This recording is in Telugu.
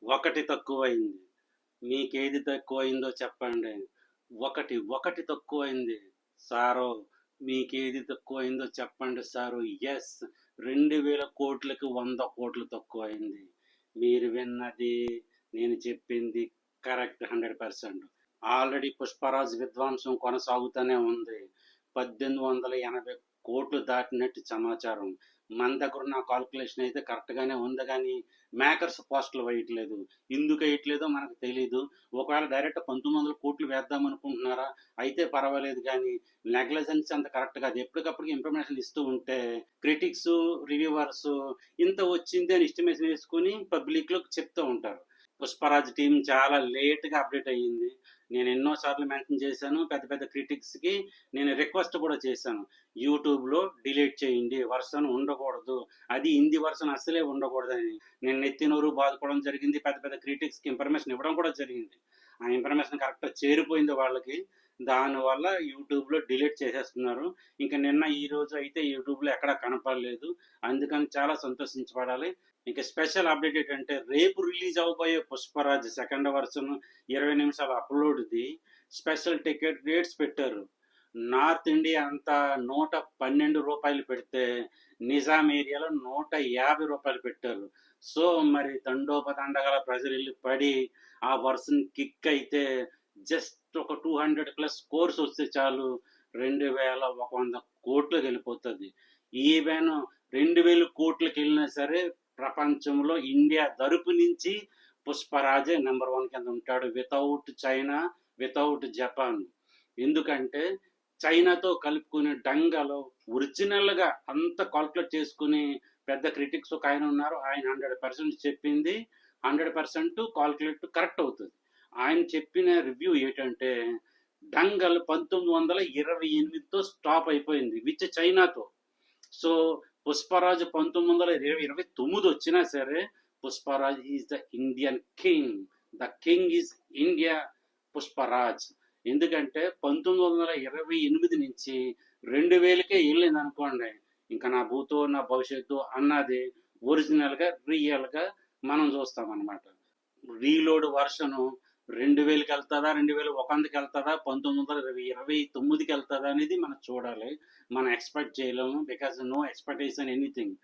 ఒకటి తక్కువైంది. మీకేది తక్కువైందో చెప్పండి. ఒకటి తక్కువైంది. సారు, మీకేది తక్కువైందో చెప్పండి సారు. ఎస్, 2000 కోట్లకి 100 కోట్లు తక్కువైంది. మీరు విన్నది, నేను చెప్పింది కరెక్ట్ 100%. ఆల్రెడీ పుష్పరాజ్ విధ్వంసం కొనసాగుతూనే ఉంది. 1880 కోట్లు దాటినట్టు సమాచారం. మన దగ్గర ఉన్న కాల్కులేషన్ అయితే కరెక్ట్గానే ఉంది, కానీ మేకర్స్ పోస్టులు వేయట్లేదు. ఎందుకు వేయట్లేదో మనకు తెలీదు. ఒకవేళ డైరెక్ట్ 1900 కోట్లు వేద్దాం అనుకుంటున్నారా, అయితే పర్వాలేదు, కానీ నెగ్లిజెన్స్ అంత కరెక్ట్ కాదు. ఎప్పటికప్పుడు ఇన్ఫర్మేషన్ ఇస్తూ ఉంటే క్రిటిక్స్, రివ్యూవర్స్ ఇంత వచ్చింది అని ఎస్టిమేషన్ వేసుకుని పబ్లిక్లోకి చెప్తూ ఉంటారు. పుష్పరాజ్ టీం చాలా లేట్గా అప్డేట్ అయ్యింది. నేను ఎన్నోసార్లు మెన్షన్ చేశాను. పెద్ద పెద్ద క్రిటిక్స్కి నేను రిక్వెస్ట్ కూడా చేశాను. యూట్యూబ్లో డిలీట్ చేయండి, వర్షన్ ఉండకూడదు, అది హిందీ వర్షన్ అస్సలే ఉండకూడదని. నేను నెత్తినూరు బాదుకోవడం జరిగింది. పెద్ద పెద్ద క్రిటిక్స్కి ఇన్ఫర్మేషన్ ఇవ్వడం కూడా జరిగింది. ఆ ఇన్ఫర్మేషన్ కరెక్ట్గా చేరిపోయింది వాళ్ళకి. దానివల్ల యూట్యూబ్లో డిలీట్ చేసేస్తున్నారు. ఇంకా నిన్న ఈ రోజు అయితే యూట్యూబ్లో ఎక్కడా కనపడలేదు. అందుకని చాలా సంతోషించబడాలి. ఇంకా స్పెషల్ అప్డేట్ ఏంటంటే, రేపు రిలీజ్ అవబోయే పుష్పరాజ్ సెకండ్ వర్షన్ 20 నిమిషాల అప్లోడ్ది స్పెషల్ టికెట్ రేట్స్ పెట్టారు. నార్త్ ఇండియా అంతా 112 రూపాయలు పెడితే నిజాం ఏరియాలో 150 రూపాయలు పెట్టారు. సో మరి తండోపతండగల ప్రజలు వెళ్ళి పడి ఆ వర్షన్ కిక్ అయితే జస్ట్ ఒక 200 ప్లస్ స్కోర్స్ వస్తే చాలు, 2100 కోట్లకు వెళ్ళిపోతుంది. ఈవెన్ 2000 కోట్లకి వెళ్ళినా సరే ప్రపంచంలో ఇండియా తరపు నుంచి పుష్పరాజే నెంబర్ 1 కింద ఉంటాడు, వితౌట్ చైనా, వితౌట్ జపాన్. ఎందుకంటే చైనాతో కలుపుకునే డంగలో ఒరిజినల్గా అంత కాల్కులేట్ చేసుకుని పెద్ద క్రిటిక్స్ ఒక ఆయన ఉన్నారు. ఆయన 100% చెప్పింది 100% కాల్కులేట్ కరెక్ట్ అవుతుంది. ఆయన చెప్పిన రివ్యూ ఏంటంటే, డంగల్ 1928తో స్టాప్ అయిపోయింది విత్ చైనాతో. సో పుష్పరాజ్ 1929 వచ్చినా సరే Pushparaj is the Indian king. The king is India Pushparaj. ఎందుకంటే 1928 నుంచి 2000కే వెళ్ళింది అనుకోండి, ఇంకా నా భూతో నా భవిష్యత్తు అన్నది ఒరిజినల్గా రియల్గా మనం చూస్తాం అనమాట. రీలోడ్ వర్షను 2000కి వెళ్తుందా, 2100కి వెళ్తుందా, 1929కి వెళ్తుందా అనేది మనం చూడాలి. మనం ఎక్స్పెక్ట్ చేయలేము, బికాజ్ నో ఎక్స్పెక్టేషన్ ఎనీథింగ్.